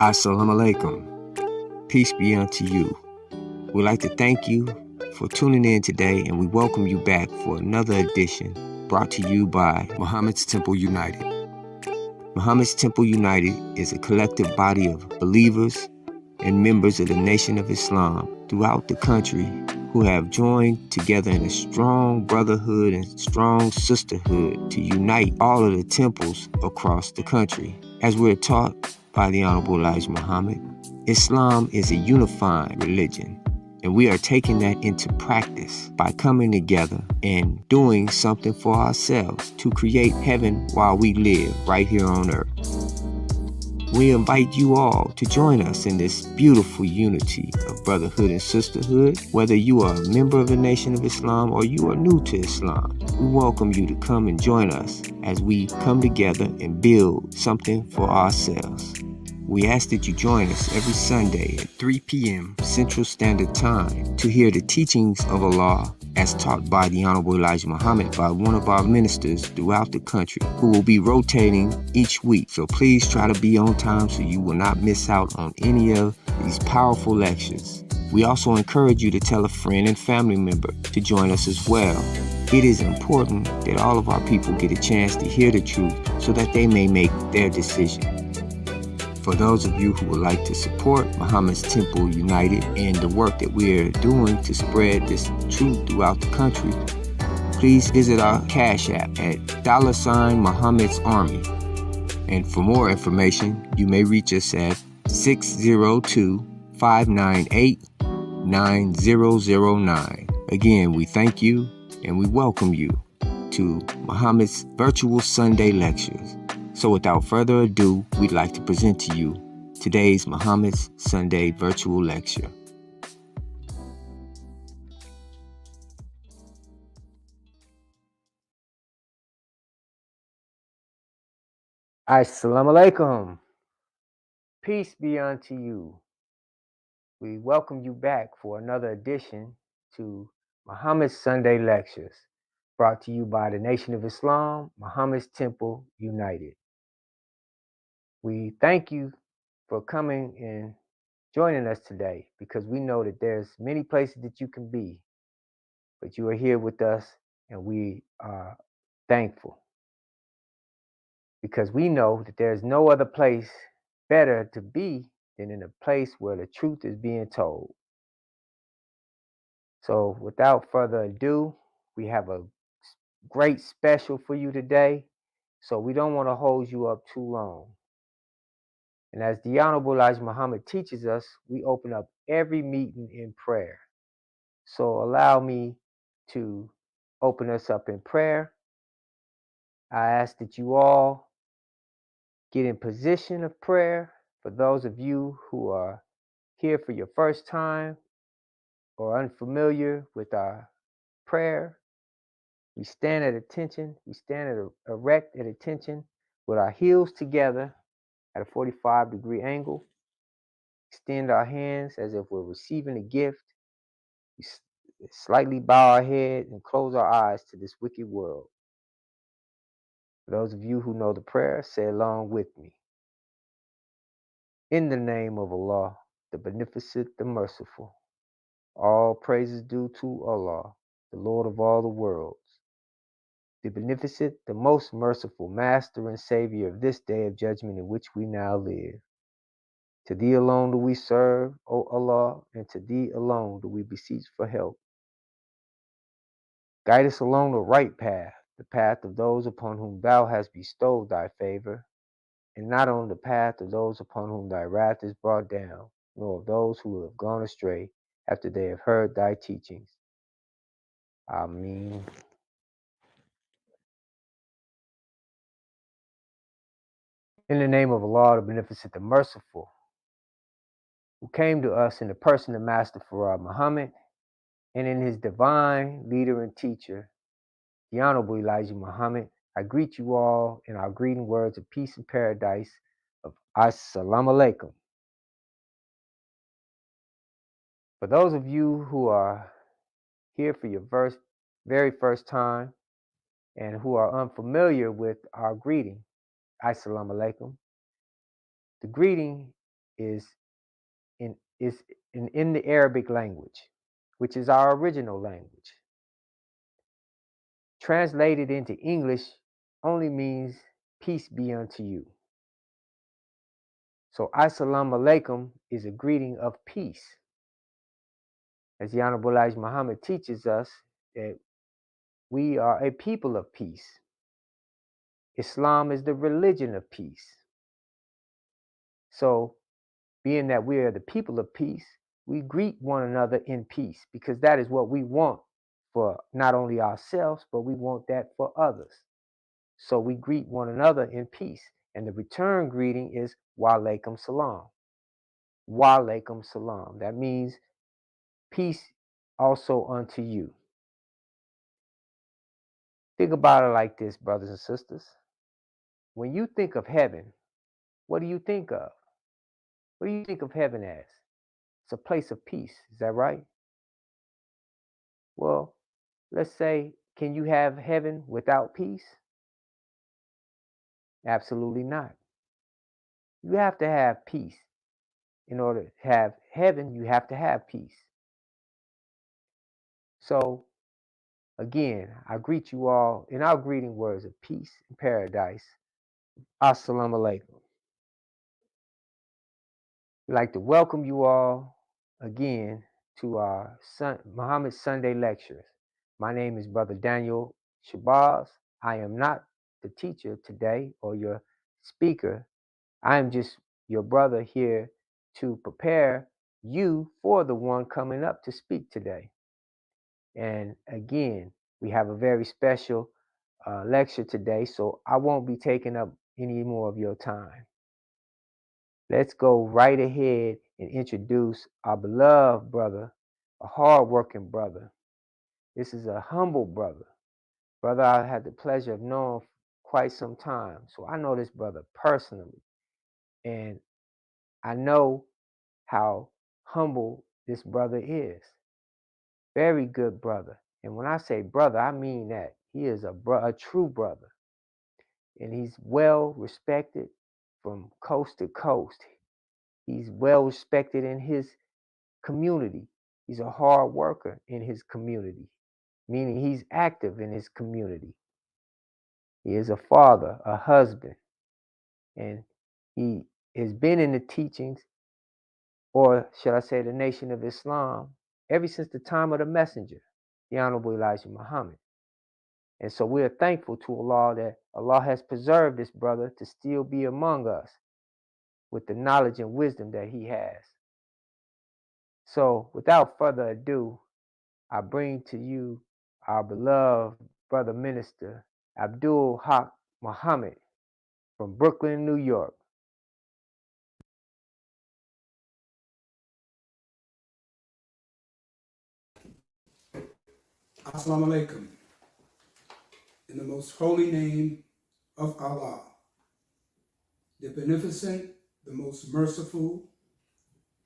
Assalamu alaikum. Peace be unto you. We'd like to thank you for tuning in today, and we welcome you back for another edition brought to you by Muhammad's Temple United. Muhammad's Temple United is a collective body of believers and members of the Nation of Islam throughout the country who have joined together in a strong brotherhood and strong sisterhood to unite all of the temples across the country. As we're taught by the Honorable Elijah Muhammad, Islam is a unifying religion, and we are taking that into practice by coming together and doing something for ourselves to create heaven while we live right here on earth. We invite you all to join us in this beautiful unity of brotherhood and sisterhood. Whether you are a member of the Nation of Islam or you are new to Islam, we welcome you to come and join us as we come together and build something for ourselves. We ask that you join us every Sunday at 3 p.m. Central Standard Time to hear the teachings of Allah as taught by the Honorable Elijah Muhammad by one of our ministers throughout the country who will be rotating each week. So please try to be on time so you will not miss out on any of these powerful lectures. We also encourage you to tell a friend and family member to join us as well. It is important that all of our people get a chance to hear the truth so that they may make their decision. For those of you who would like to support Muhammad's Temple United and the work that we are doing to spread this truth throughout the country, please visit our Cash App at $Muhammad's Army. And for more information, you may reach us at 602-598-9009. Again, we thank you and we welcome you to Muhammad's Virtual Sunday Lectures. So without further ado, we'd like to present to you today's Muhammad's Sunday Virtual Lecture. Assalamu alaikum. Peace be unto you. We welcome you back for another edition to Muhammad's Sunday Lectures, brought to you by the Nation of Islam, Muhammad's Temple United. We thank you for coming and joining us today because we know that there's many places that you can be, but you are here with us and we are thankful because we know that there's no other place better to be than in a place where the truth is being told. So without further ado, we have a great special for you today, so we don't want to hold you up too long. And as the Honorable Elijah Muhammad teaches us, we open up every meeting in prayer. So allow me to open us up in prayer. I ask that you all get in position of prayer. For those of you who are here for your first time or unfamiliar with our prayer, we stand at attention. We stand erect at attention with our heels together at a 45-degree angle. Extend our hands as if we're receiving a gift. We slightly bow our head and close our eyes to this wicked world. For those of you who know the prayer, say along with me. In the name of Allah, the Beneficent, the Merciful, all praises due to Allah, the Lord of all the worlds, the Beneficent, the most merciful Master and Savior of this day of judgment in which we now live. To Thee alone do we serve, O Allah, and to Thee alone do we beseech for help. Guide us along the right path, the path of those upon whom Thou hast bestowed Thy favor, and not on the path of those upon whom Thy wrath is brought down, nor of those who have gone astray after they have heard Thy teachings. Ameen. In the name of Allah, the Beneficent, the Merciful, who came to us in the person of Master Farad Muhammad, and in his divine leader and teacher, the Honorable Elijah Muhammad, I greet you all in our greeting words of peace and paradise of Assalamu alaikum. For those of you who are here for your very first time and who are unfamiliar with our greeting, Assalamu alaikum, The greeting is in the Arabic language, which is our original language. Translated into English only means peace be unto you. So Assalamu alaikum is a greeting of peace. As the Honorable Elijah Muhammad teaches us that we are a people of peace. Islam is the religion of peace. So being that we are the people of peace, we greet one another in peace because that is what we want for not only ourselves, but we want that for others. So we greet one another in peace. And the return greeting is wa alaikum salam. Wa alaikum salam. That means peace also unto you. Think about it like this, brothers and sisters. When you think of heaven, what do you think of? What do you think of heaven as? It's a place of peace. Is that right? Well, let's say, can you have heaven without peace? Absolutely not. You have to have peace. In order to have heaven, you have to have peace. So, again, I greet you all in our greeting words of peace and paradise. Assalamu alaikum. We'd like to welcome you all again to our Muhammad Sunday lectures. My name is Brother Daniel Shabazz. I am not the teacher today or your speaker. I am just your brother here to prepare you for the one coming up to speak today. And again, we have a very special lecture today, so I won't be taking up any more of your time. Let's go right ahead and introduce our beloved brother, a hard-working brother. This is a humble brother. Brother I had the pleasure of knowing for quite some time. So I know this brother personally. And I know how humble this brother is. Very good brother. And when I say brother, I mean that. He is a true brother. And he's well respected from coast to coast. He's well respected in his community. He's a hard worker in his community, meaning he's active in his community. He is a father, a husband, and he has been in the teachings, or should I say the Nation of Islam, ever since the time of the messenger, the Honorable Elijah Muhammad. And so we are thankful to Allah that Allah has preserved this brother to still be among us with the knowledge and wisdom that he has. So without further ado, I bring to you our beloved brother minister, Abdul Haq Muhammad from Brooklyn, New York. Assalamu alaikum. In the most holy name of Allah, the beneficent, the most merciful,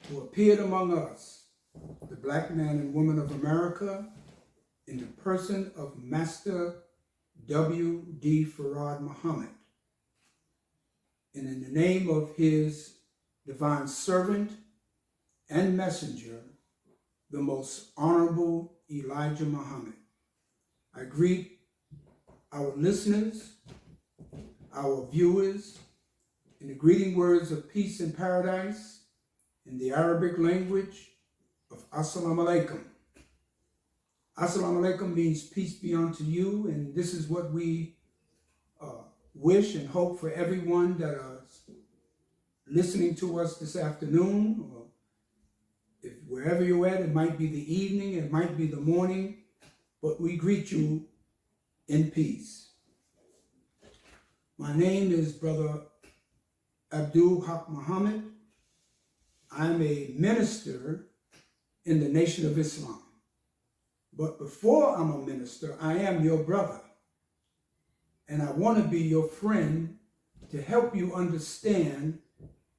who appeared among us, the black man and woman of America, in the person of Master W.D. Farad Muhammad, and in the name of his divine servant and messenger, the most honorable Elijah Muhammad. I greet our listeners, our viewers, in the greeting words of peace and paradise in the Arabic language of Assalamu alaikum. Assalamu alaikum means peace be unto you, and this is what we wish and hope for everyone that is listening to us this afternoon, or if wherever you're at, it might be the evening, it might be the morning, but we greet you in peace. My name is Brother Abdul Haq Muhammad. I'm a minister in the Nation of Islam. But before I'm a minister, I am your brother. And I want to be your friend to help you understand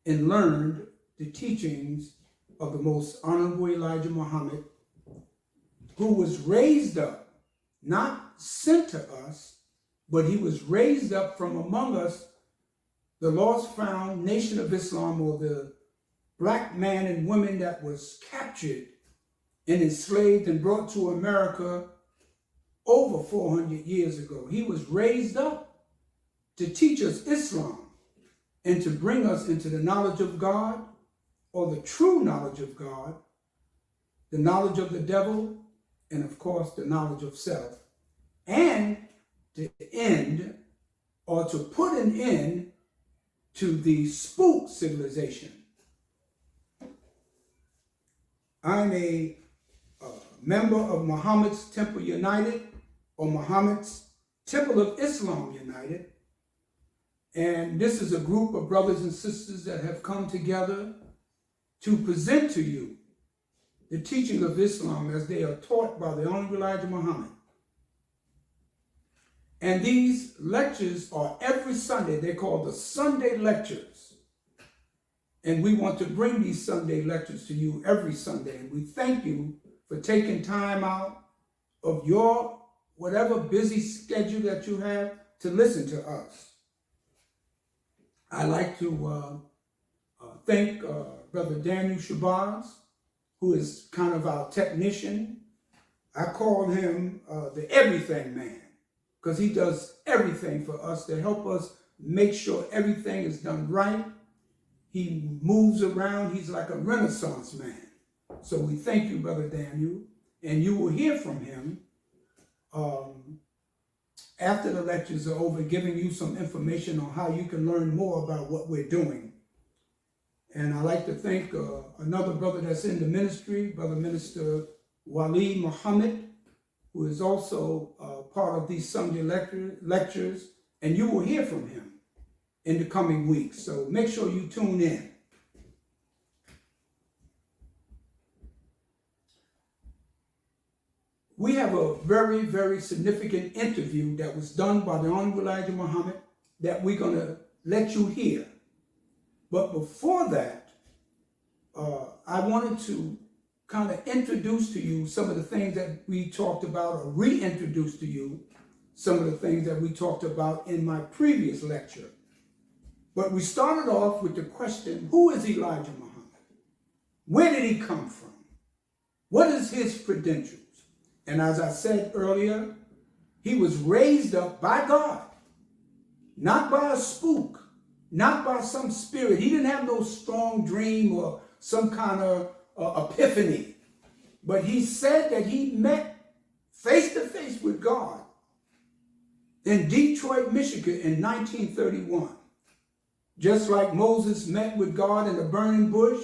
and learn the teachings of the most honorable Elijah Muhammad, who was raised up, not sent to us, but he was raised up from among us the lost found Nation of Islam, or the black man and woman that was captured and enslaved and brought to America over 400 years ago. He was raised up to teach us Islam and to bring us into the knowledge of God, or the true knowledge of God, the knowledge of the devil, and of course the knowledge of self, and to end, or to put an end to the spook civilization. I'm a member of Muhammad's Temple United, or Muhammad's Temple of Islam United. And this is a group of brothers and sisters that have come together to present to you the teaching of Islam as they are taught by the Honorable Elijah Muhammad. And these lectures are every Sunday. They're called the Sunday Lectures. And we want to bring these Sunday lectures to you every Sunday. And we thank you for taking time out of your whatever busy schedule that you have to listen to us. I'd like to thank Brother Daniel Shabazz, who is kind of our technician. I call him the everything man, because he does everything for us to help us make sure everything is done right. He moves around. He's like a Renaissance man. So we thank you, Brother Daniel, and you will hear from him after the lectures are over, giving you some information on how you can learn more about what we're doing. And I'd like to thank another brother that's in the ministry, Brother Minister Wali Muhammad, who is also part of these Sunday lectures, and you will hear from him in the coming weeks. So make sure you tune in. We have a very, very significant interview that was done by the Honorable Elijah Muhammad that we're going to let you hear. But before that, I wanted to kind of introduce to you some of the things that we talked about, or reintroduce to you some of the things that we talked about in my previous lecture. But we started off with the question, who is Elijah Muhammad? Where did he come from? What is his credentials? And as I said earlier, he was raised up by God, not by a spook, not by some spirit. He didn't have no strong dream or some kind of epiphany. But he said that he met face to face with God in Detroit, Michigan in 1931. Just like Moses met with God in a burning bush,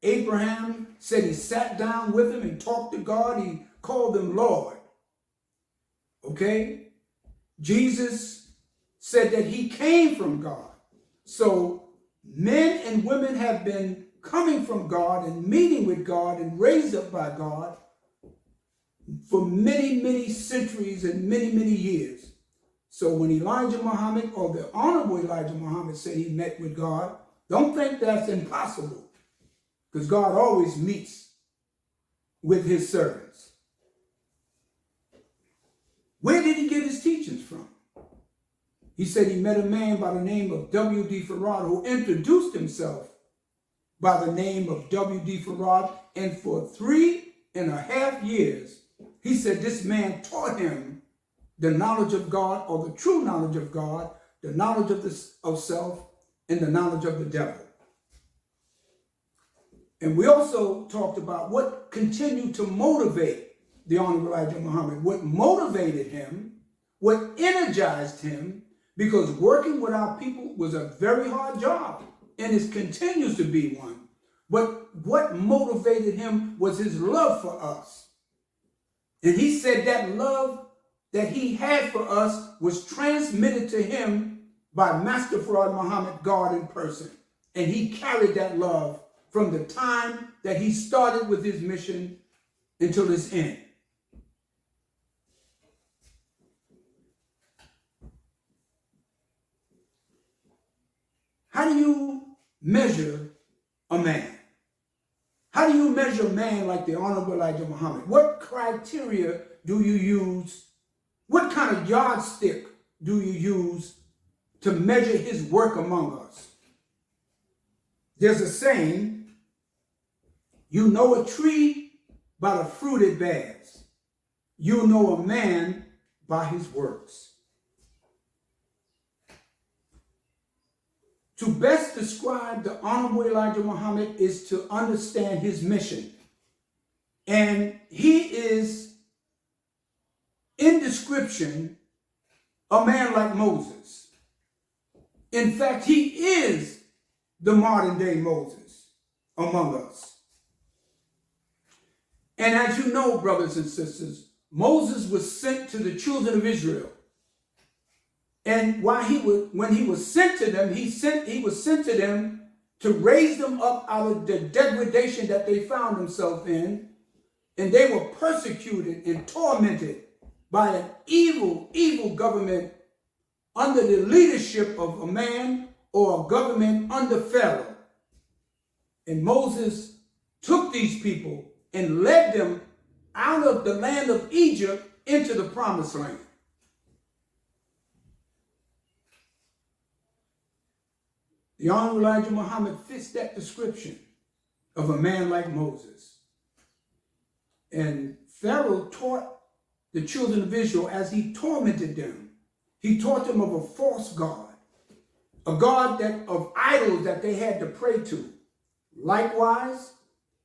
Abraham said he sat down with him and talked to God. He called him Lord. Okay? Jesus said that he came from God. So men and women have been coming from God and meeting with God and raised up by God for many, many centuries and many, many years. So when Elijah Muhammad, or the Honorable Elijah Muhammad, said he met with God, don't think that's impossible, because God always meets with his servants. Where did he get his teachings from? He said he met a man by the name of W.D. Farad, who introduced himself by the name of W.D. Farad, and for 3.5 years, he said this man taught him the knowledge of God, or the true knowledge of God, the knowledge of self, and the knowledge of the devil. And we also talked about what continued to motivate the Honorable Elijah Muhammad, what motivated him, what energized him, because working with our people was a very hard job, and it continues to be one. But what motivated him was his love for us. And he said that love that he had for us was transmitted to him by Master Farad Muhammad, God in person. And he carried that love from the time that he started with his mission until its end. How do you measure a man? How do you measure a man like the Honorable Elijah Muhammad? What criteria do you use? What kind of yardstick do you use to measure his work among us. There's a saying, you know a tree by the fruit it bears. You know a man by his works. To best describe the Honorable Elijah Muhammad is to understand his mission. And he is, in description, a man like Moses. In fact, he is the modern day Moses among us. And as you know, brothers and sisters, Moses was sent to the children of Israel. And when he was sent to them, he was sent to them to raise them up out of the degradation that they found themselves in. And they were persecuted and tormented by an evil, evil government under the leadership of a man or a government under Pharaoh. And Moses took these people and led them out of the land of Egypt into the promised land. The Honorable Elijah Muhammad fits that description of a man like Moses. And Pharaoh taught the children of Israel as he tormented them. He taught them of a false God, a God of idols that they had to pray to. Likewise,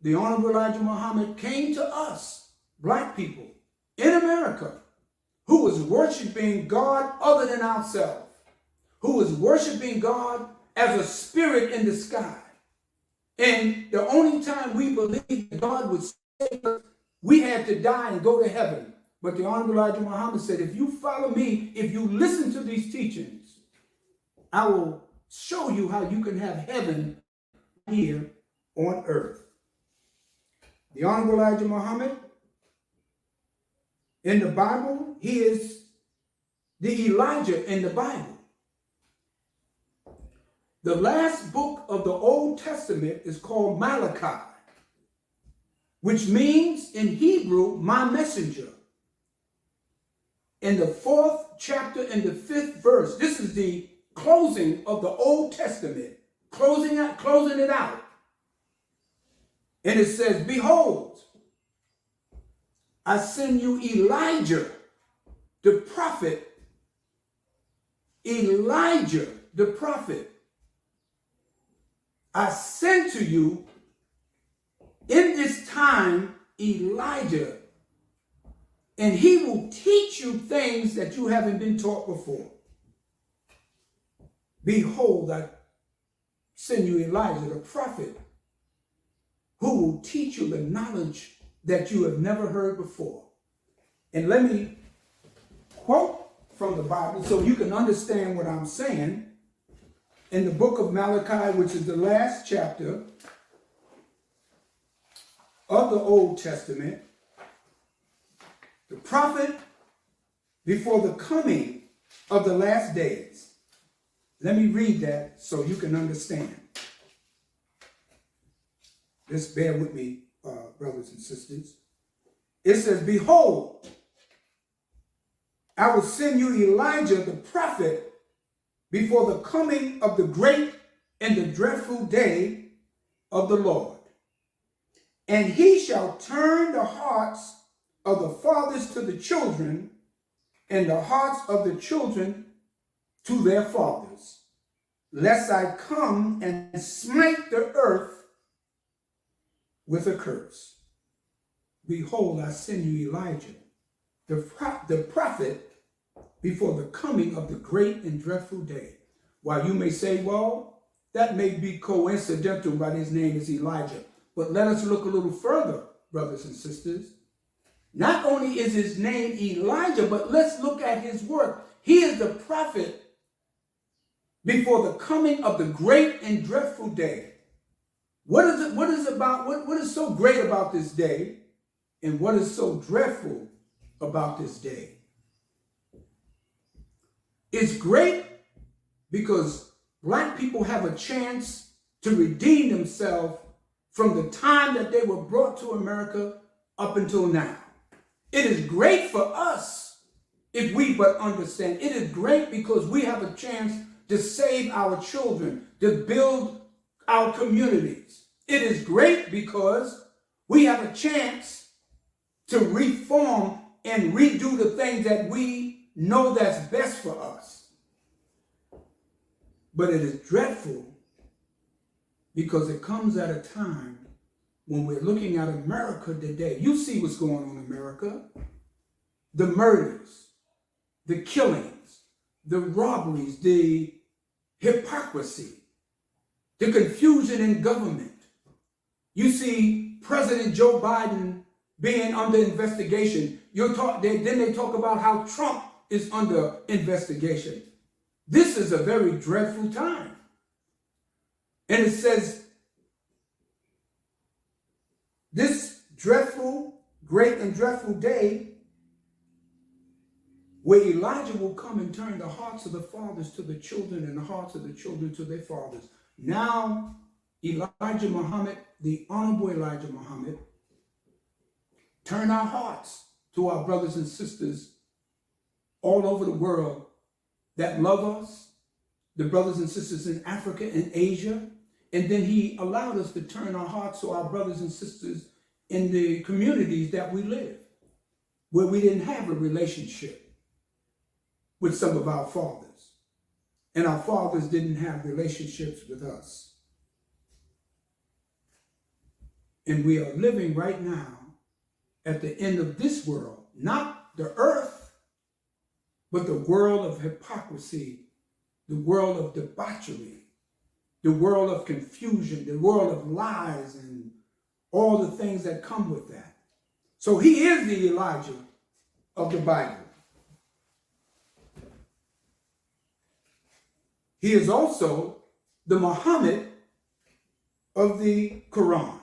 the Honorable Elijah Muhammad came to us, black people, in America, who was worshiping God other than ourselves, who was worshiping God as a spirit in the sky. And the only time we believed that God would save us, we had to die and go to heaven. But the Honorable Elijah Muhammad said, if you follow me, if you listen to these teachings, I will show you how you can have heaven here on earth. The Honorable Elijah Muhammad, in the Bible, he is the Elijah in the Bible. The last book of the Old Testament is called Malachi, which means in Hebrew, my messenger. In the 4th chapter and the 5th verse, this is the closing of the Old Testament, closing it out. And it says, behold, I send you Elijah, the prophet. Elijah, the prophet. I send to you in this time Elijah, and he will teach you things that you haven't been taught before. Behold, I send you Elijah, the prophet, who will teach you the knowledge that you have never heard before. And let me quote from the Bible so you can understand what I'm saying. In the book of Malachi, which is the last chapter of the Old Testament, the prophet before the coming of the last days. Let me read that so you can understand. Just bear with me, brothers and sisters. It says, behold, I will send you Elijah the prophet before the coming of the great and the dreadful day of the Lord. And he shall turn the hearts of the fathers to the children, and the hearts of the children to their fathers, lest I come and smite the earth with a curse. Behold, I send you Elijah, the prophet, before the coming of the great and dreadful day. While you may say, well, that may be coincidental, but his name is Elijah. But let us look a little further, brothers and sisters. Not only is his name Elijah, but let's look at his work. He is the prophet before the coming of the great and dreadful day. What is so great about this day, and what is so dreadful about this day? It's great because black people have a chance to redeem themselves from the time that they were brought to America up until now. It is great for us if we but understand. It is great because we have a chance to save our children, to build our communities. It is great because we have a chance to reform and redo the things that we know that's best for us. But it is dreadful because it comes at a time when we're looking at America today. You see what's going on in America. The murders, the killings, the robberies, the hypocrisy, the confusion in government. You see President Joe Biden being under investigation. Then they talk about how Trump is under investigation. This is a very dreadful time. And it says, this dreadful, great and dreadful day where Elijah will come and turn the hearts of the fathers to the children and the hearts of the children to their fathers. Now, Elijah Muhammad, the Honorable Elijah Muhammad, turn our hearts to our brothers and sisters all over the world that love us, the brothers and sisters in Africa and Asia. And then he allowed us to turn our hearts to our brothers and sisters in the communities that we live, where we didn't have a relationship with some of our fathers. And our fathers didn't have relationships with us. And we are living right now at the end of this world, not the earth, but the world of hypocrisy, the world of debauchery, the world of confusion, the world of lies, and all the things that come with that. So he is the Elijah of the Bible. He is also the Muhammad of the Quran.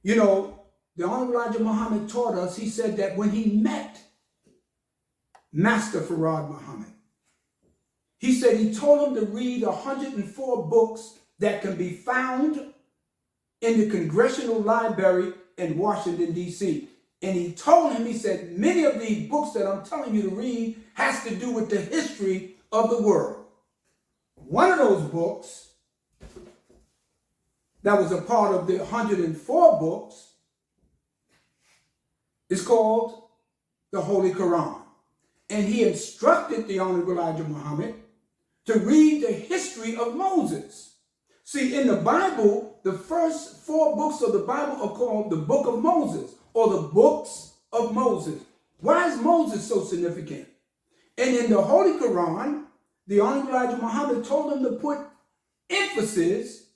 You know, the Honorable Elijah Muhammad taught us, he said that when he met Master Farad Muhammad, he said he told him to read 104 books that can be found in the Congressional Library in Washington, D.C. And he told him, he said, many of these books that I'm telling you to read has to do with the history of the world. One of those books that was a part of the 104 books is called the Holy Quran. And he instructed the Honorable Elijah Muhammad to read the history of Moses. See, in the Bible, the first 4 books of the Bible are called the Book of Moses, or the books of Moses. Why is Moses so significant? And in the Holy Quran, the Honorable Elijah Muhammad told him to put emphasis,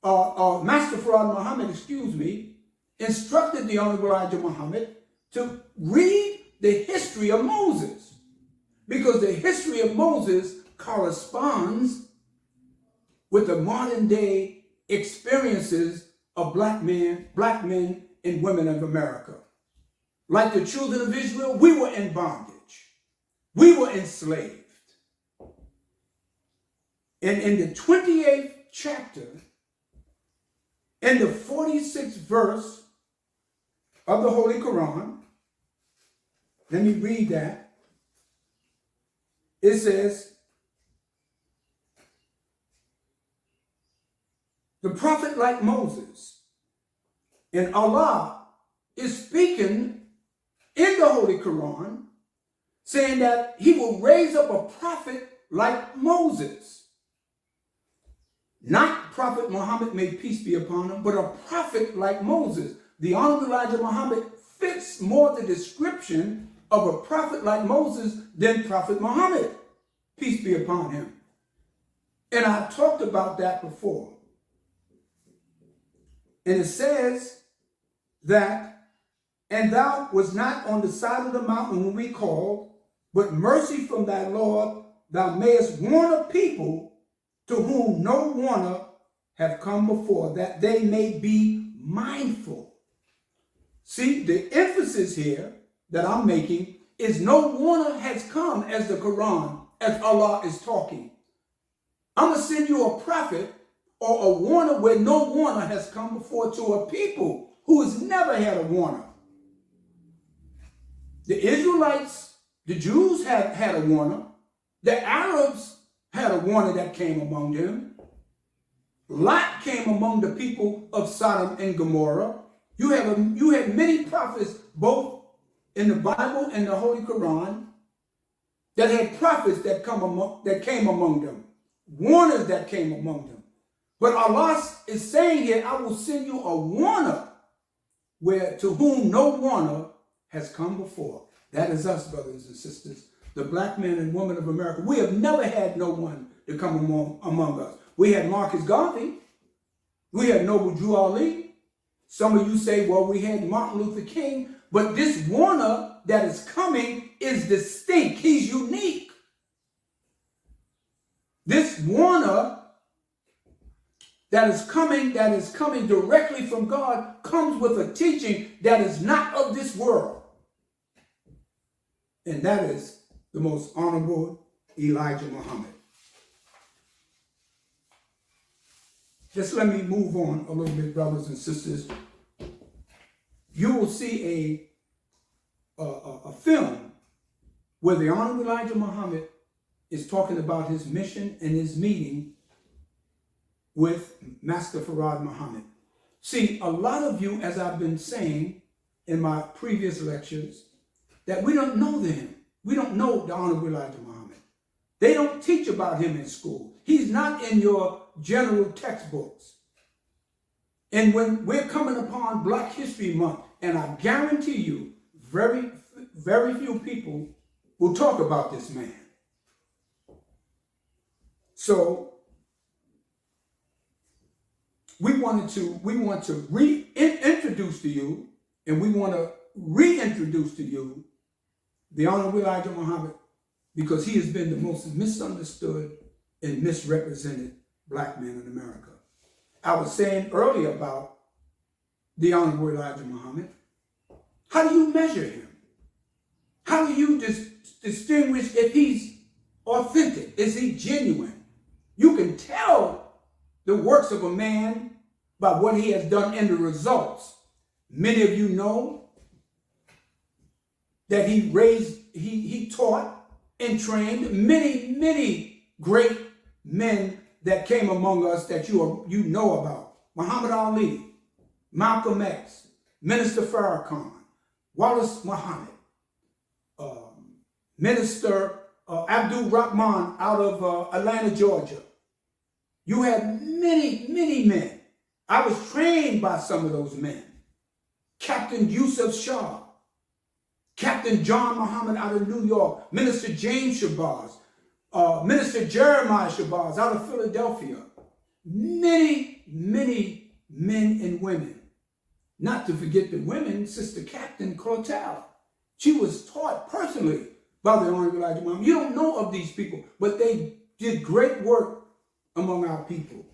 Master Farad Muhammad, instructed the Honorable Elijah Muhammad to read the history of Moses, because the history of Moses corresponds with the modern day experiences of black men and women of America. Like the children of Israel, we were in bondage. We were enslaved. And in the 28th chapter, in the 46th verse of the Holy Quran, let me read that. It says, the prophet like Moses, and Allah is speaking in the Holy Quran, saying that he will raise up a prophet like Moses. Not Prophet Muhammad, may peace be upon him, but a prophet like Moses. The Honorable Elijah Muhammad fits more the description of a prophet like Moses than Prophet Muhammad, peace be upon him. And I talked about that before. And it says that, and thou was not on the side of the mountain when we called, but mercy from thy Lord, thou mayest warn a people to whom no warner have come before, that they may be mindful. See, the emphasis here that I'm making is no warner has come as the Quran, as Allah is talking. I'm going to send you a prophet or a warner where no warner has come before, to a people who has never had a warner. The Israelites, the Jews had a warner. The Arabs had a warner that came among them. Lot came among the people of Sodom and Gomorrah. You had many prophets, both in the Bible and the Holy Quran, that had prophets that came among them, warners that came among them. But Allah is saying here, I will send you a warner to whom no warner has come before. That is us, brothers and sisters, the black men and women of America. We have never had no one to come among us. We had Marcus Garvey. We had Noble Drew Ali. Some of you say, well, we had Martin Luther King. But this warner that is coming is distinct. He's unique. This warner that is coming directly from God comes with a teaching that is not of this world. And that is the most honorable Elijah Muhammad. Just let me move on a little bit, brothers and sisters. You will see a film where the Honorable Elijah Muhammad is talking about his mission and his meeting with Master Farad Muhammad. See, a lot of you, as I've been saying in my previous lectures, that we don't know him. We don't know the Honorable Elijah Muhammad. They don't teach about him in school. He's not in your general textbooks. And when we're coming upon Black History Month, and I guarantee you, very, very few people will talk about this man. So we want to reintroduce to you, and we want to reintroduce to you the Honorable Elijah Muhammad, because he has been the most misunderstood and misrepresented black man in America. I was saying earlier about the Honorable Elijah Muhammad. How do you measure him? How do you distinguish if he's authentic? Is he genuine? You can tell the works of a man by what he has done and the results. Many of you know that he taught and trained many great men that came among us that you know about. Muhammad Ali, Malcolm X, Minister Farrakhan, Wallace Muhammad, Minister Abdul Rahman out of Atlanta, Georgia. You had many men. I was trained by some of those men. Captain Yusuf Shah, Captain John Muhammad out of New York, Minister James Shabazz, Minister Jeremiah Shabazz out of Philadelphia. Many men and women. Not to forget the women, Sister Captain Clotel. She was taught personally by the Honorable Elijah Muhammad. You don't know of these people, but they did great work among our people.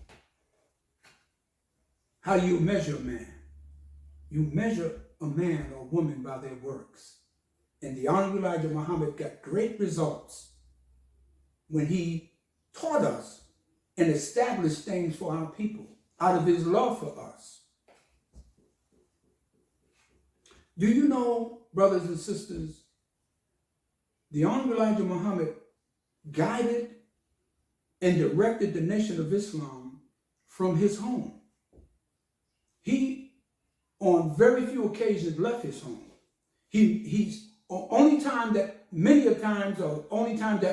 How do you measure a man? You measure a man or woman by their works. And the Honorable Elijah Muhammad got great results when he taught us and established things for our people out of his love for us. Do you know, brothers and sisters, the Honorable Elijah Muhammad guided and directed the Nation of Islam from his home. He, on very few occasions, left his home. He's only time that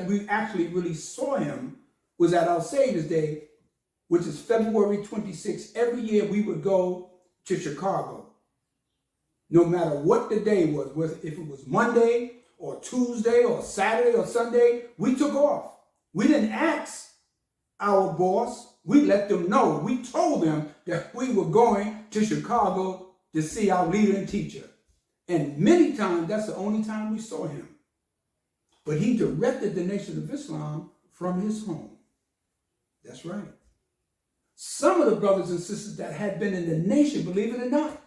we actually really saw him was at Our Savior's Day, which is February 26th. Every year we would go to Chicago. No matter what the day was, whether if it was Monday or Tuesday or Saturday or Sunday, we took off. We didn't ask our boss. We let them know. We told them that we were going to Chicago to see our leader and teacher. And many times, that's the only time we saw him. But he directed the Nation of Islam from his home. That's right. Some of the brothers and sisters that had been in the nation, believe it or not,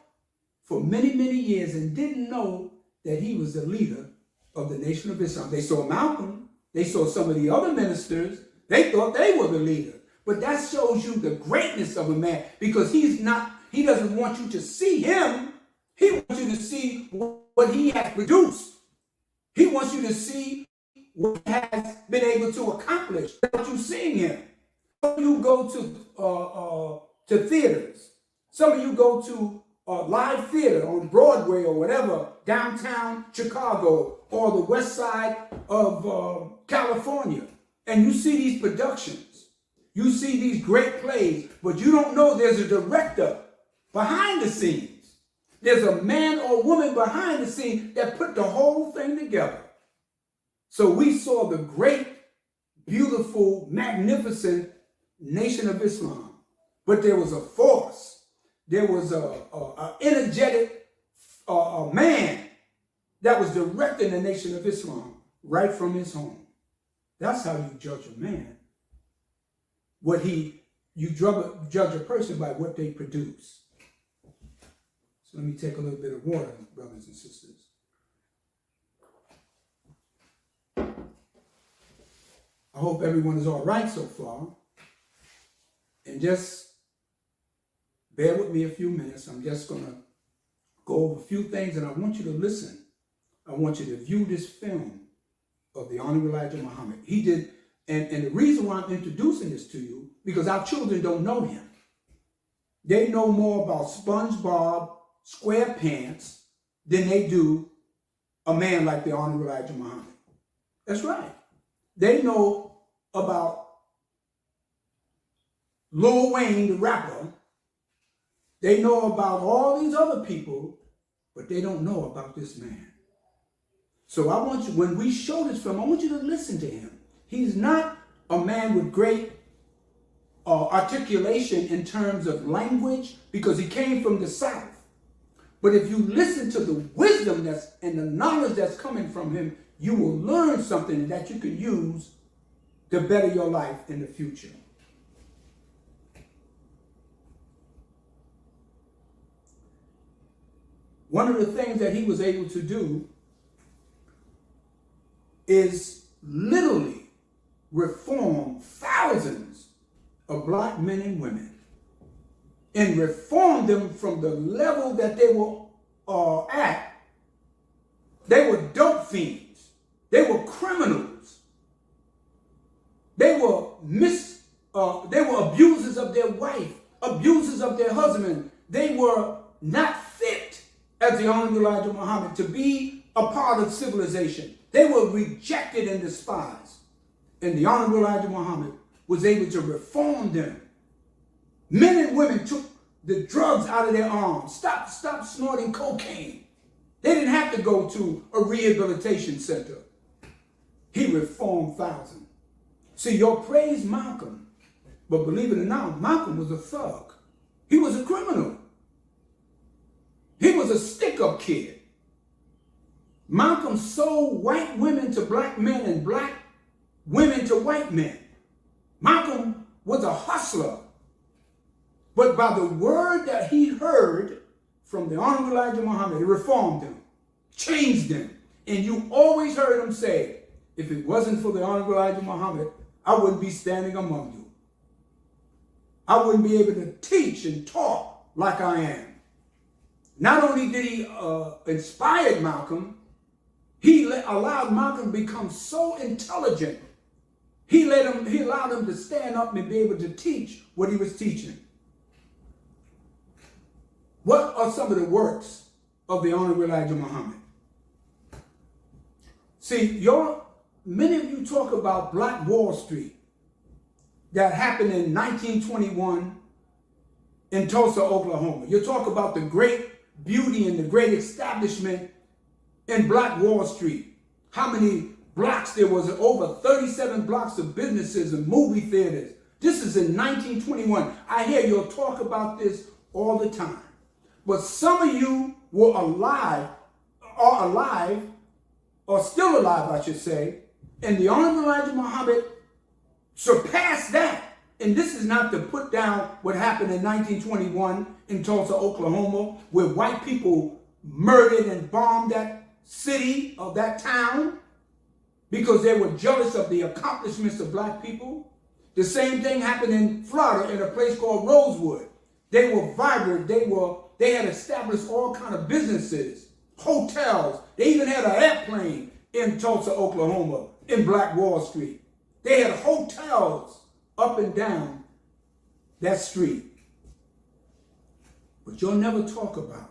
for many years and didn't know that he was the leader of the Nation of Islam. They saw Malcolm. They saw some of the other ministers. They thought they were the leader. But that shows you the greatness of a man, because he doesn't want you to see him. He wants you to see what he has produced. He wants you to see what he has been able to accomplish without you seeing him. Some of you go to theaters. Some of you go to live theater on Broadway or whatever, downtown Chicago or the west side of California. And you see these productions. You see these great plays, but you don't know there's a director behind the scenes. There's a man or woman behind the scene that put the whole thing together. So we saw the great, beautiful, magnificent Nation of Islam. But there was a force. There was an energetic man that was directing the Nation of Islam right from his home. That's how you judge a man. You judge a person by what they produce. So let me take a little bit of water, brothers and sisters. I hope everyone is all right so far. And just bear with me a few minutes. I'm just going to go over a few things, and I want you to listen. I want you to view this film of the Honorable Elijah Muhammad. He did, and the reason why I'm introducing this to you, because our children don't know him. They know more about SpongeBob SquarePants than they do a man like the Honorable Elijah Muhammad. That's right. They know about Lil Wayne, the rapper. They know about all these other people, but they don't know about this man. So I want you, when we show this film, I want you to listen to him. He's not a man with great articulation in terms of language because he came from the South. But if you listen to the wisdom and the knowledge that's coming from him, you will learn something that you can use to better your life in the future. One of the things that he was able to do is literally reform thousands of black men and women and reform them from the level that they were at. They were dope fiends. They were criminals. They were abusers of their wife, abusers of their husband. They were not fit, as the Honorable Elijah Muhammad, to be a part of civilization. They were rejected and despised. And the Honorable Elijah Muhammad was able to reform them. Men and women took the drugs out of their arms, stopped snorting cocaine. They didn't have to go to a rehabilitation center. He reformed thousands. See, y'all praise Malcolm, but believe it or not, Malcolm was a thug. He was a criminal. He was a stick-up kid. Malcolm sold white women to black men and black women to white men. Malcolm was a hustler. But by the word that he heard from the Honorable Elijah Muhammad, it reformed him, changed him. And you always heard him say, if it wasn't for the Honorable Elijah Muhammad, I wouldn't be standing among you. I wouldn't be able to teach and talk like I am. Not only did he inspire Malcolm, he allowed Malcolm to become so intelligent. He allowed him to stand up and be able to teach what he was teaching. What are some of the works of the Honorable Elijah Muhammad? See, many of you talk about Black Wall Street that happened in 1921 in Tulsa, Oklahoma. You talk about the great beauty and the great establishment in Black Wall Street. How many blocks there was? Over 37 blocks of businesses and movie theaters. This is in 1921. I hear you'll talk about this all the time. But some of you were alive, or still alive, I should say, and the Honorable Elijah Muhammad surpassed that. And this is not to put down what happened in 1921 in Tulsa, Oklahoma, where white people murdered and bombed that city or that town because they were jealous of the accomplishments of black people. The same thing happened in Florida in a place called Rosewood. They were vibrant. They had established all kind of businesses, hotels. They even had an airplane in Tulsa, Oklahoma. in Black Wall Street. They had hotels up and down that street. But you'll never talk about.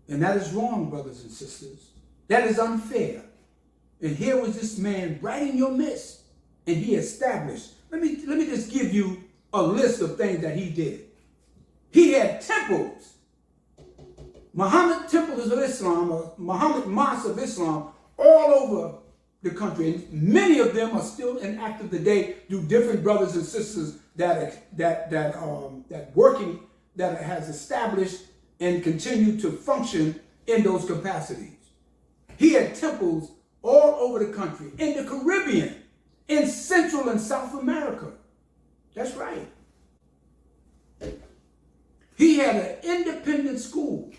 And that is wrong, brothers and sisters. That is unfair. And here was this man right in your midst, and he established. Let me just give you a list of things that he did. He had temples. Muhammad Temples of Islam, or Muhammad Mosques of Islam, all over the country. And many of them are still in active today through different brothers and sisters that has established and continue to function in those capacities. He had temples all over the country, in the Caribbean, in Central and South America. That's right. He had an independent school.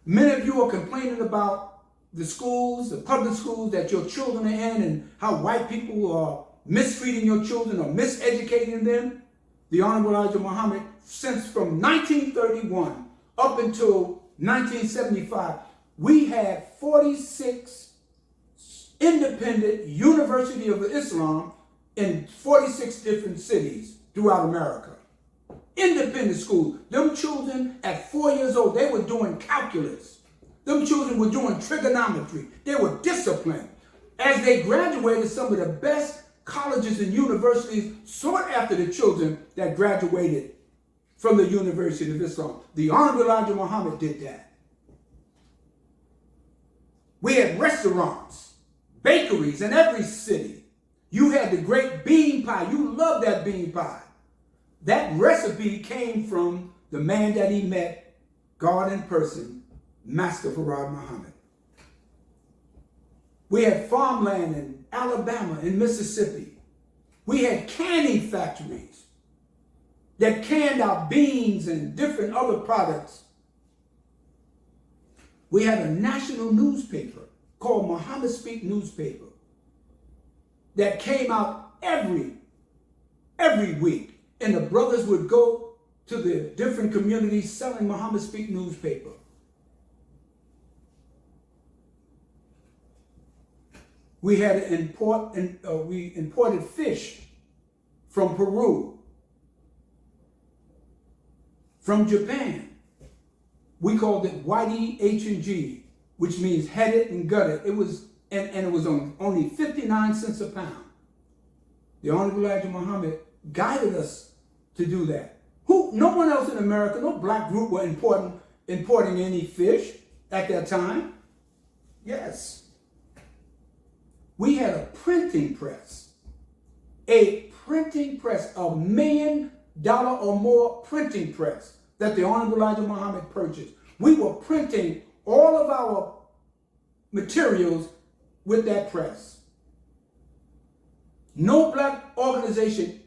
Many of you are complaining about the schools, the public schools that your children are in, and how white people are mistreating your children or miseducating them. The Honorable Elijah Muhammad, since from 1931 up until 1975, we had 46 independent University of Islam in 46 different cities throughout America. Independent schools. Them children at 4 years old, they were doing calculus. Them children were doing trigonometry. They were disciplined. As they graduated, some of the best colleges and universities sought after the children that graduated from the University of Islam. The Honorable Elijah Muhammad did that. We had restaurants, bakeries in every city. You had the great bean pie. You loved that bean pie. That recipe came from the man that he met, God in person, Master Farad Muhammad. We had farmland in Alabama and Mississippi. We had canning factories that canned out beans and different other products. We had a national newspaper called Muhammad Speak Newspaper that came out every week. And the brothers would go to the different communities selling Muhammad Speak newspaper. We had we imported fish from Peru, from Japan. We called it Whitey H&G, which means headed and gutted. It was it was only 59 cents a pound. The Honorable Elijah Muhammad guided us to do that. No one else in America, no black group were importing any fish at that time. Yes. We had a printing press. A printing press, $1 million or more printing press that the Honorable Elijah Muhammad purchased. We were printing all of our materials with that press. No black organization,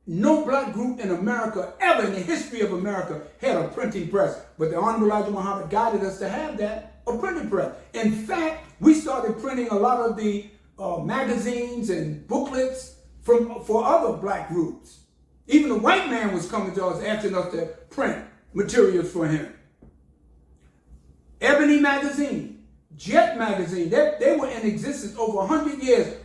no black group in America ever in the history of America had a printing press. But the Honorable Elijah Muhammad guided us to have that, a printing press. In fact, we started printing a lot of the magazines and booklets for other black groups. Even the white man was coming to us asking us to print materials for him. Ebony magazine, Jet magazine, they were in existence over 100 years.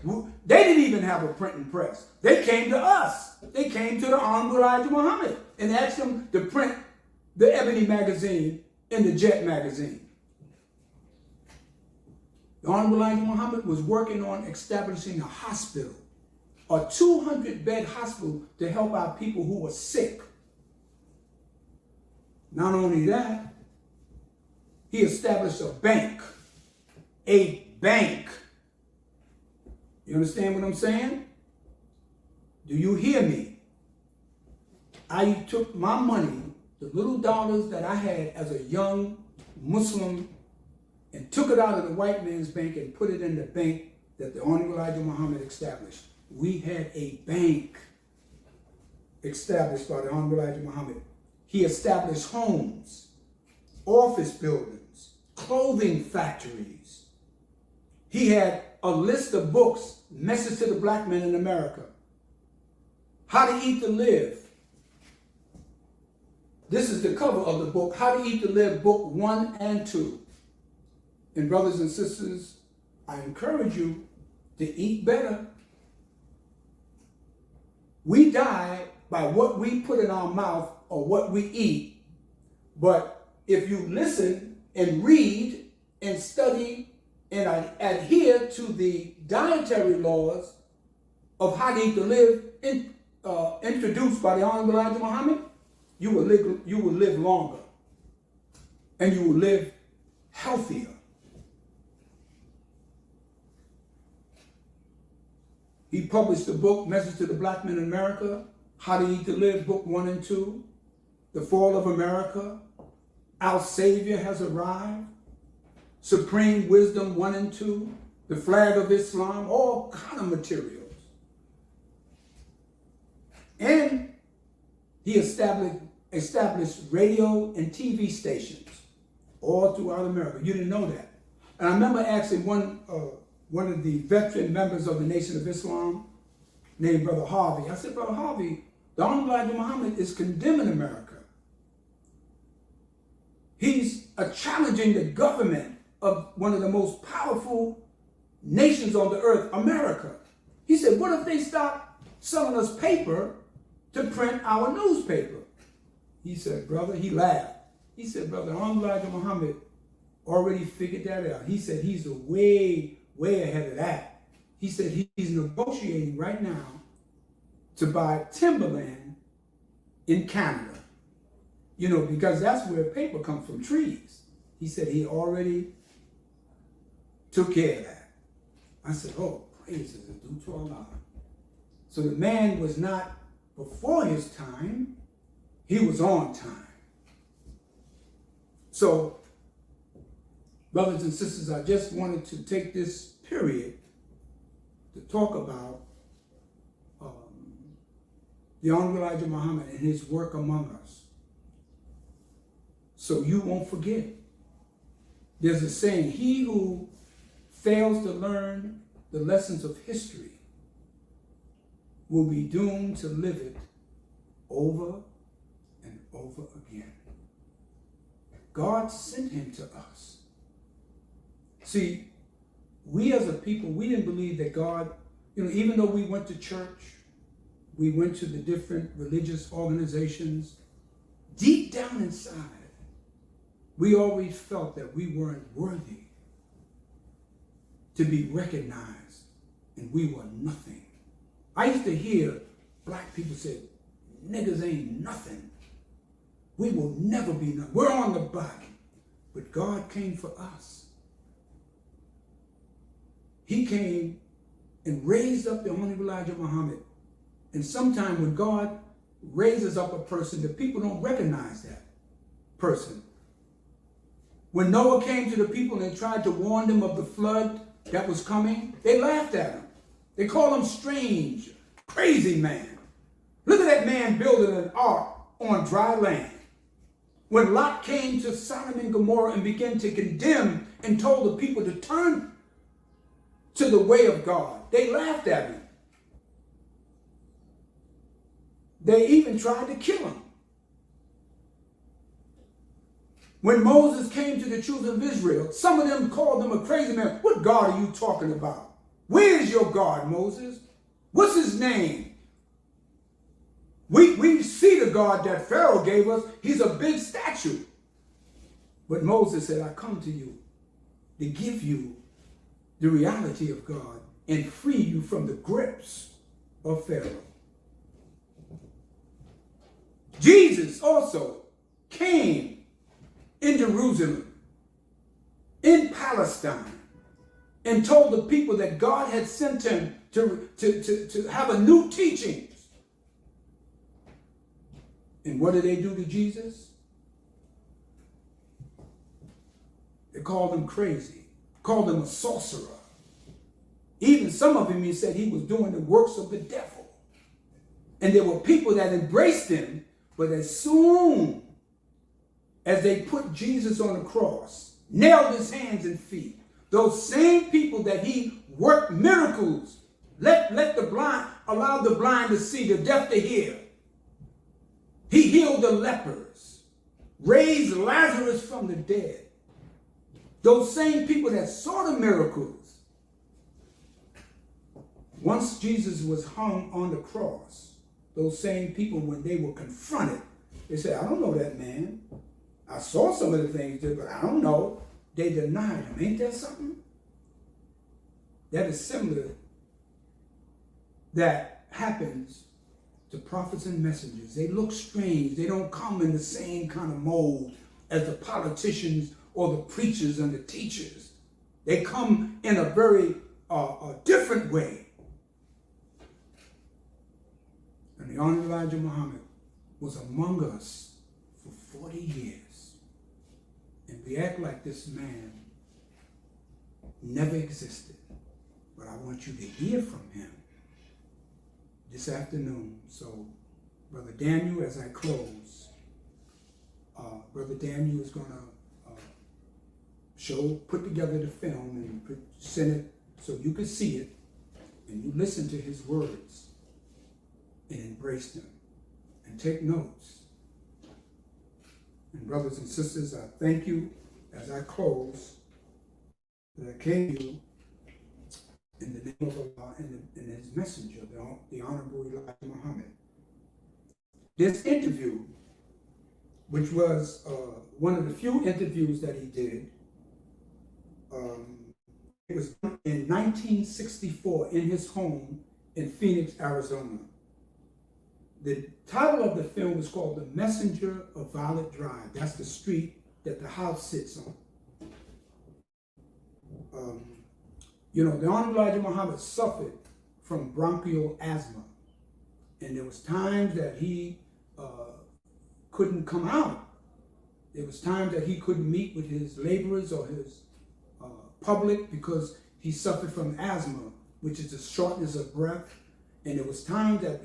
They didn't even have a printing press. They came to us. They came to the Honorable Elijah Muhammad and asked him to print the Ebony magazine and the Jet magazine. The Honorable Elijah Muhammad was working on establishing a hospital, a 200-bed hospital to help out people who were sick. Not only that, he established a bank. A bank. You understand what I'm saying? Do you hear me? I took my money, the little dollars that I had as a young Muslim, and took it out of the white man's bank and put it in the bank that the Honorable Elijah Muhammad established. We had a bank established by the Honorable Elijah Muhammad. He established homes, office buildings, clothing factories. He had a list of books, Message to the Black Men in America, How to Eat to Live. This is the cover of the book, How to Eat to Live, book 1 and 2. And brothers and sisters, I encourage you to eat better. We die by what we put in our mouth or what we eat. But if you listen and read and study and adhere to the dietary laws of how to eat to live introduced by the Honorable Elijah Muhammad, you will live longer and you will live healthier. He published the book, Message to the Black Men in America, How to Eat to Live, book 1 and 2, The Fall of America, Our Savior Has Arrived, Supreme Wisdom 1 and 2, The Flag of Islam, all kind of materials. And he established radio and TV stations all throughout America. You didn't know that. And I remember asking one of the veteran members of the Nation of Islam named Brother Harvey. I said, Brother Harvey, the Honorable Elijah Muhammad is condemning America. He's challenging the government of one of the most powerful nations on the earth, America. He said, what if they stop selling us paper to print our newspaper? He said, brother, he laughed. He said, brother, Honorable Elijah Muhammad already figured that out. He said he's way ahead of that. He said he's negotiating right now to buy timberland in Canada. You know, because that's where paper comes from, trees. He said he already took care of that. I said, oh, praises are due to Allah. So the man was not before his time, he was on time. So, brothers and sisters, I just wanted to take this period to talk about the Honorable Elijah Muhammad and his work among us. So you won't forget. There's a saying, he who fails to learn the lessons of history will be doomed to live it over and over again. God sent him to us. See, we as a people, we didn't believe that God, even though we went to church, we went to the different religious organizations, deep down inside, we always felt that we weren't worthy to be recognized and we were nothing. I used to hear black people say, niggas ain't nothing. We will never be nothing. We're on the bottom. But God came for us. He came and raised up the Honorable Elijah Muhammad. And sometimes when God raises up a person, the people don't recognize that person. When Noah came to the people and they tried to warn them of the flood that was coming, they laughed at him. They called him strange, crazy man. Look at that man building an ark on dry land. When Lot came to Sodom and Gomorrah and began to condemn and told the people to turn to the way of God, they laughed at him. They even tried to kill him. When Moses came to the children of Israel, some of them called him a crazy man. What God are you talking about? Where is your God, Moses? What's his name? We see the God that Pharaoh gave us. He's a big statue. But Moses said, I come to you to give you the reality of God and free you from the grips of Pharaoh. Jesus also came in Jerusalem, in Palestine, and told the people that God had sent him to have a new teaching. And what did they do to Jesus? They called him crazy, called him a sorcerer. Even some of them, he said he was doing the works of the devil. And there were people that embraced him, but as soon as they put Jesus on the cross, nailed his hands and feet, those same people that he worked miracles, let the blind, allowed the blind to see, the deaf to hear. He healed the lepers, raised Lazarus from the dead. Those same people that saw the miracles Once Jesus was hung on the cross, those same people, when they were confronted, they said, I don't know that man. I saw some of the things he did, but I don't know. They denied him. Ain't that something? That is similar. That happens to prophets and messengers. They look strange. They don't come in the same kind of mold as the politicians or the preachers and the teachers. They come in a very different way. And the Honorable Elijah Muhammad was among us for 40 years. And we act like this man never existed. But I want you to hear from him this afternoon. So, Brother Daniel, as I close, Brother Daniel is going to put together the film and send it so you can see it and you listen to his words and embrace them and take notes. And brothers and sisters, I thank you as I close that I came to you in the name of Allah and his messenger, the Honorable Elijah Muhammad. This interview, which was one of the few interviews that he did, it was in 1964 in his home in Phoenix, Arizona. The title of the film is called The Messenger of Violet Drive. That's the street that the house sits on. You know, the Honorable Elijah Muhammad suffered from bronchial asthma. And there was times that he couldn't come out. There was times that he couldn't meet with his laborers or his public because he suffered from asthma, which is a shortness of breath. And there was times that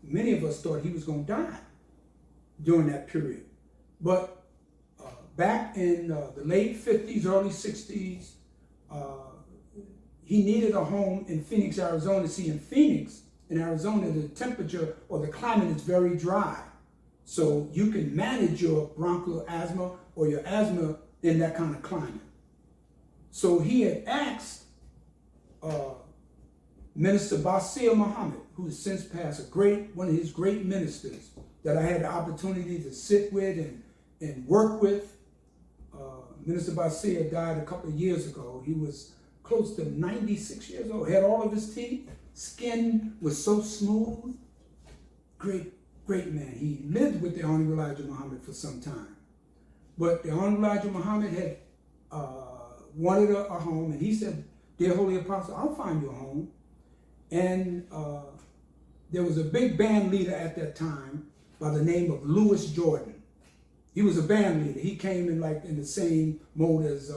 many of us thought he was going to die during that period. But back in the late 50s, early 60s, he needed a home in Phoenix, Arizona. See, in Phoenix, in Arizona, the temperature or the climate is very dry. So you can manage your bronchial asthma or your asthma in that kind of climate. So he had asked Minister Basir Muhammad, who has since passed, one of his great ministers that I had the opportunity to sit with and work with. Minister Basir died a couple of years ago. He was close to 96 years old, had all of his teeth, skin was so smooth. Great man. He lived with the Honorable Elijah Muhammad for some time. But the Honorable Elijah Muhammad had wanted a home, and he said, Dear Holy Apostle, I'll find you a home. And there was a big band leader at that time by the name of Louis Jordan. He was a band leader. He came in the same mode as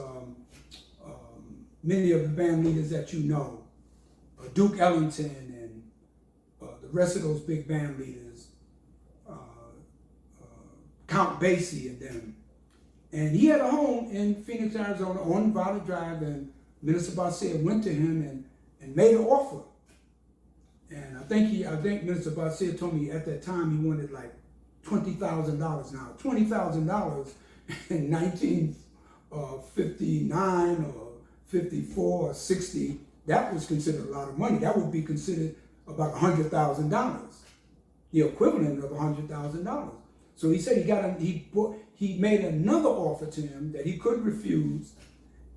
many of the band leaders that you know, Duke Ellington and the rest of those big band leaders, Count Basie and them. And he had a home in Phoenix, Arizona on Violet Drive, and Minister Basir went to him and made an offer. And I think Minister Basir told me at that time he wanted like $20,000 now. $20,000 in 1959 or 54 or 60, that was considered a lot of money. That would be considered about $100,000, the equivalent of $100,000. So he said he made another offer to him that he couldn't refuse,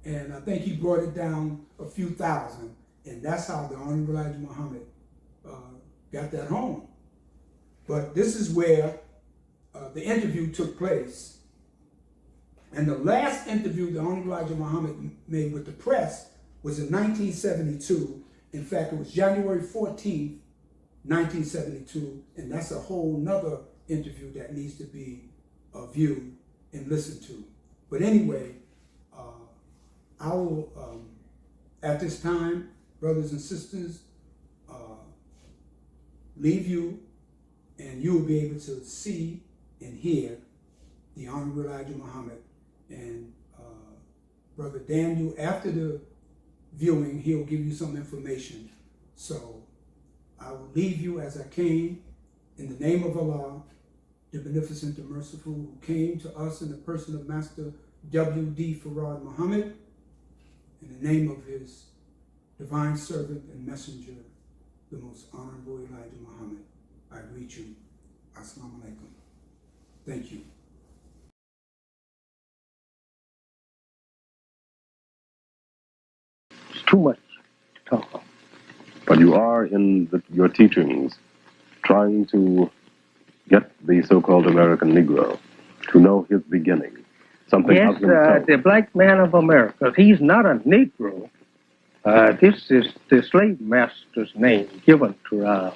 and I think he brought it down a few thousand, and that's how the Honorable Elijah Muhammad got that home. But this is where the interview took place. And the last interview the Honorable Elijah Muhammad made with the press was in 1972. In fact, it was January 14th, 1972, and that's a whole nother interview that needs to be viewed and listened to. But anyway, I will, at this time, brothers and sisters, leave you, and you will be able to see and hear the Honorable Elijah Muhammad. And Brother Daniel, after the viewing, he'll give you some information. So I will leave you as I came, in the name of Allah, the Beneficent, the Merciful, who came to us in the person of Master W.D. Farad Muhammad, in the name of his divine servant and messenger, the most honorable Elijah Muhammad, I greet you. Assalamu alaikum. Thank you. It's too much to talk about. But you are in your teachings trying to get the so-called American Negro to know his beginning, something Yes, of himself. the black man of America, he's not a Negro. This is the slave master's name given to our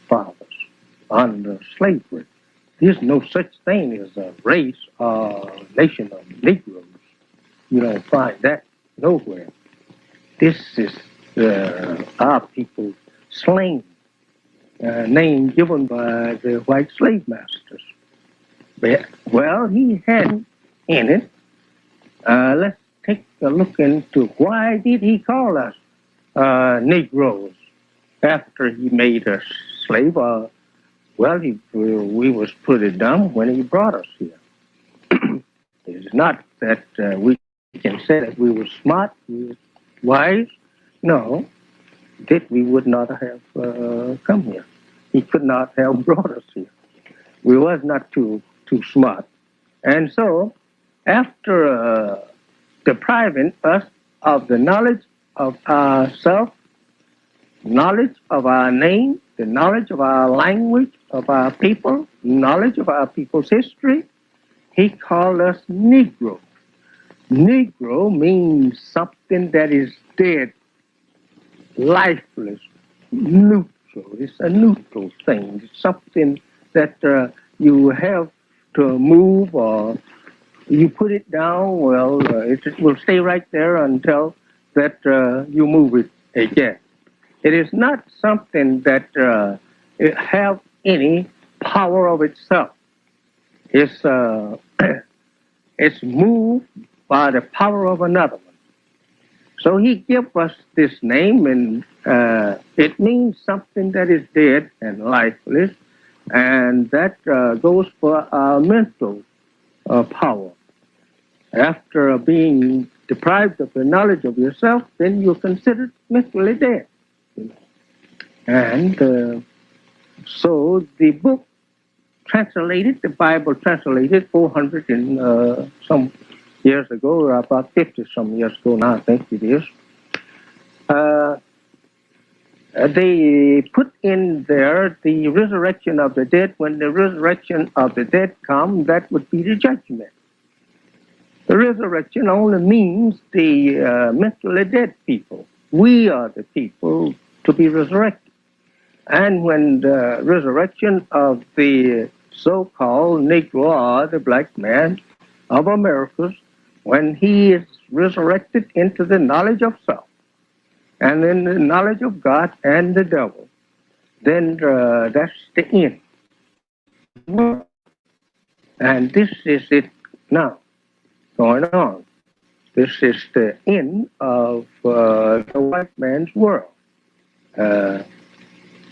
fathers under slavery. There's no such thing as a race or nation of Negroes. You don't find that nowhere. This is our people's slang, name given by the white slave masters. But, well, he had in it. Let's take a look into why did he call us Negroes after he made us slave? Well, we was pretty dumb when he brought us here. It's not that we can say that we were smart, we were wise. No, that we would not have come here. He could not have brought us here. We was not too smart. And so, after depriving us of the knowledge of ourselves, knowledge of our name, the knowledge of our language, of our people, knowledge of our people's history, he called us Negro. Negro means something that is dead, lifeless, neutral. It's a neutral thing. It's something that you have to move, or you put it down, well, it will stay right there until that you move it again. It is not something that it have any power of itself. It's it's moved by the power of another one. So he gave us this name, and it means something that is dead and lifeless, and that goes for our mental power. After being deprived of the knowledge of yourself, then you're considered mentally dead. And so the book translated, the Bible translated 400 and some years ago, or about 50 some years ago now, I think it is. They put in there the resurrection of the dead. When the resurrection of the dead comes, that would be the judgment. The resurrection only means the mentally dead people. We are the people to be resurrected. And when the resurrection of the so-called Negro, or the black man of America, when he is resurrected into the knowledge of self, and in the knowledge of God and the devil, then that's the end. And this is it now, going on. This is the end of the white man's world.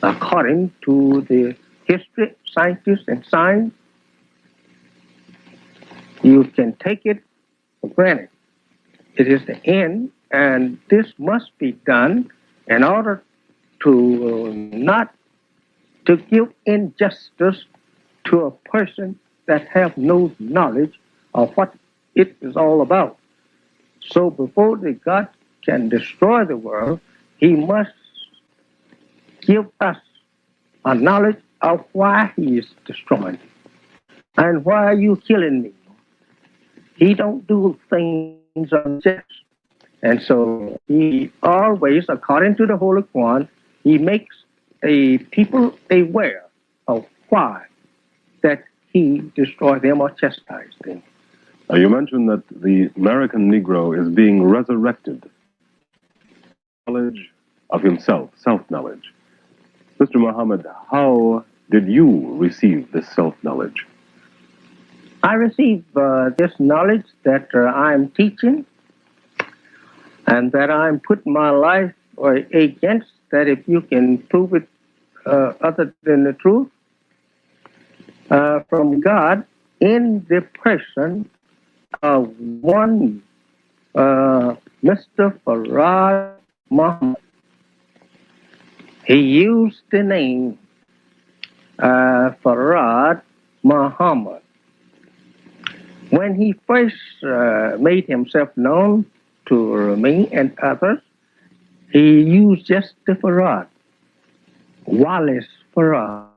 According to the history, scientists, and science, you can take it for granted. It is the end, and this must be done in order to not to give injustice to a person that have no knowledge of what it is all about. So before the God can destroy the world, he must give us a knowledge of why he is destroying it. And why are you killing me? He don't do things unjust. And so he always, according to the Holy Quran, he makes a people aware of why that he destroyed them or chastised them. You mentioned that the American Negro is being resurrected. Knowledge of himself, self-knowledge. Mr. Muhammad, how did you receive this self-knowledge? I received this knowledge that I'm teaching and that I'm putting my life against, that if you can prove it other than the truth, from God in the person of one Mr. Farad Muhammad. he used the name Farad Muhammad. When he first made himself known to me and others, he used just the Farad, Wallace Farad.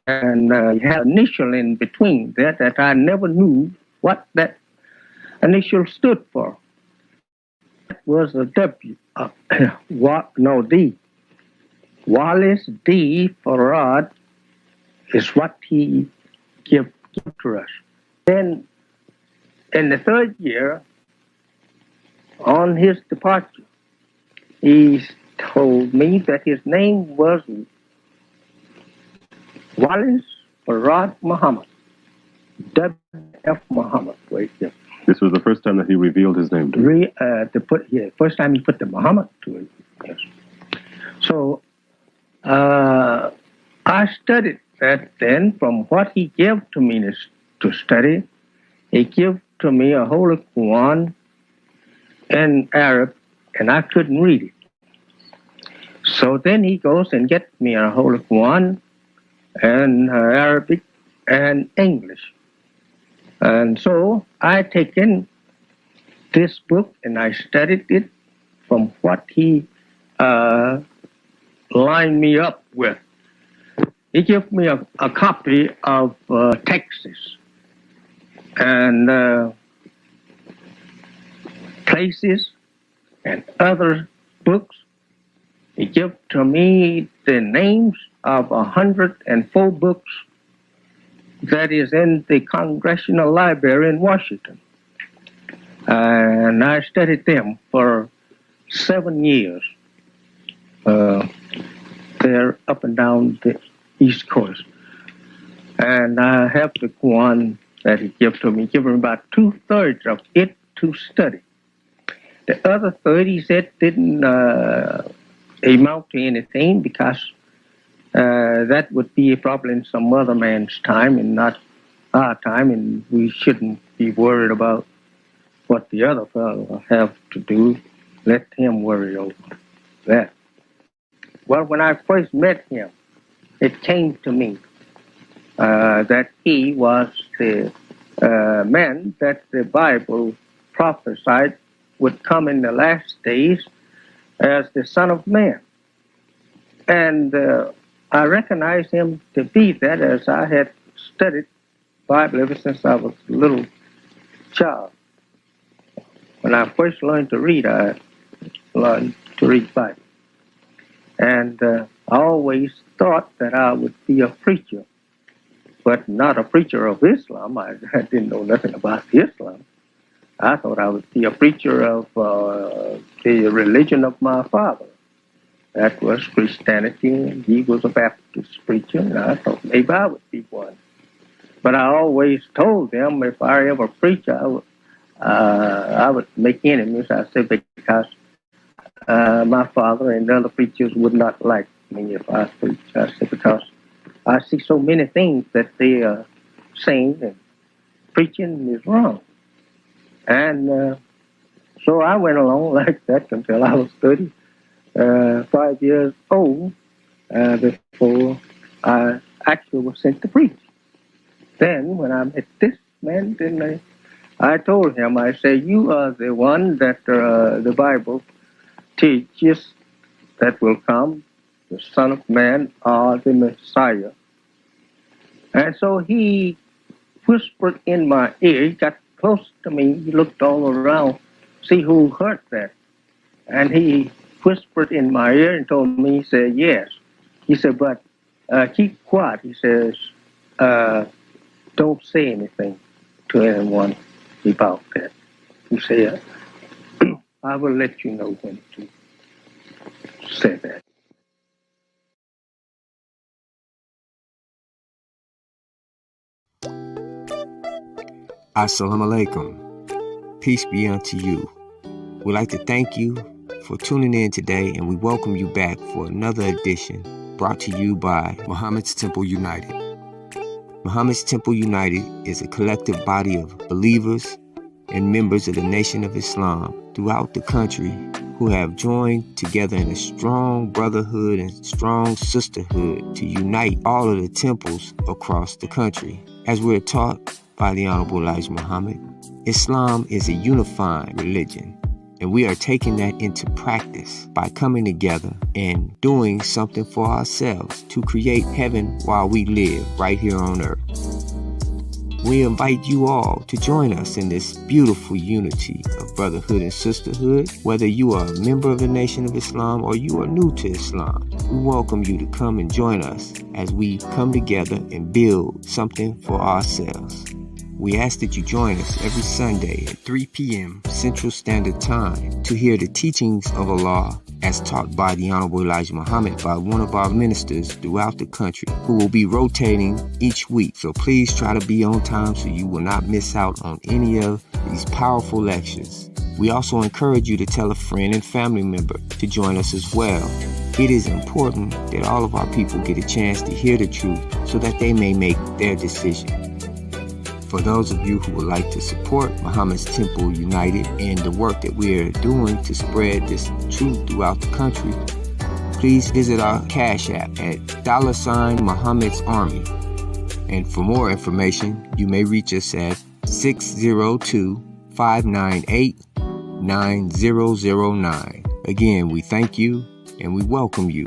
And he had an initial in between that I never knew what that initial stood for. That was a W. D. Wallace D. Farad is what he gave to us. Then, in the third year, on his departure, he told me that his name was Wallace Farad Muhammad. W.F. Muhammad. Wait, yeah. This was the first time that he revealed his name to you. First time he put the Muhammad to it. Yes. So I studied that then. From what he gave to me to study, he gave to me a Holy Quran in Arab, and I couldn't read it. So then he goes and gets me a Holy Quran in Arabic and English. And so I taken this book and I studied it from what he lined me up with. He gave me a copy of Texas and Places and other books. He gave to me the names of 104 books that is in the Congressional Library in Washington. And I studied them for 7 years. They're up and down the East Coast. And I have the Quran that he gave to me, given about 2/3 of it to study. The other third, he said, didn't amount to anything because that would be probably in some other man's time and not our time, and we shouldn't be worried about what the other fellow have to do. Let him worry over that. Well, when I first met him, it came to me that he was the man that the Bible prophesied would come in the last days as the Son of Man. And I recognized him to be that, as I had studied Bible ever since I was a little child. When I first learned to read, I learned to read Bible. And I always thought that I would be a preacher, but not a preacher of Islam. I didn't know nothing about Islam. I thought I would be a preacher of the religion of my father. That was Christianity, and he was a Baptist preacher, and I thought maybe I would be one. But I always told them if I ever preach, I would make enemies. I said because my father and other preachers would not like me if I preach. I said because I see so many things that they are saying and preaching is wrong. And so I went along like that until I was 35 years old before I actually was sent to preach. Then when I met this man, then I told him, I said, you are the one that the Bible teaches that will come, the Son of Man or the Messiah. And so he whispered in my ear, he got close to me, he looked all around, see who heard that. And he whispered in my ear and told me, he said, yes. He said, but keep quiet. He says, don't say anything to anyone about that. He said, I will let you know when to say that. Assalamu alaikum. Peace be unto you. We'd like to thank you for tuning in today, and we welcome you back for another edition brought to you by Muhammad's Temple United. Muhammad's Temple United is a collective body of believers and members of the Nation of Islam throughout the country who have joined together in a strong brotherhood and strong sisterhood to unite all of the temples across the country. As we're taught by the Honorable Elijah Muhammad, Islam is a unifying religion, and we are taking that into practice by coming together and doing something for ourselves to create heaven while we live right here on earth. We invite you all to join us in this beautiful unity of brotherhood and sisterhood. Whether you are a member of the Nation of Islam or you are new to Islam, we welcome you to come and join us as we come together and build something for ourselves. We ask that you join us every Sunday at 3 p.m. Central Standard Time to hear the teachings of Allah as taught by the Honorable Elijah Muhammad by one of our ministers throughout the country who will be rotating each week. So please try to be on time so you will not miss out on any of these powerful lectures. We also encourage you to tell a friend and family member to join us as well. It is important that all of our people get a chance to hear the truth so that they may make their decision. For those of you who would like to support Muhammad's Temple United and the work that we are doing to spread this truth throughout the country, please visit our Cash App at $Muhammad's Army. And for more information, you may reach us at 602-598-9009. Again, we thank you and we welcome you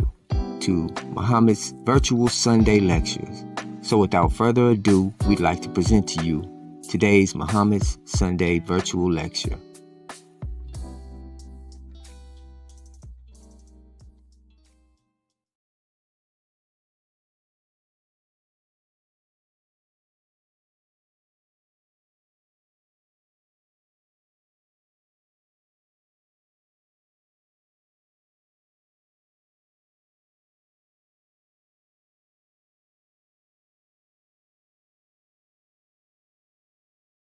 to Muhammad's Virtual Sunday Lectures. So without further ado, we'd like to present to you today's Muhammad's Sunday Virtual Lecture.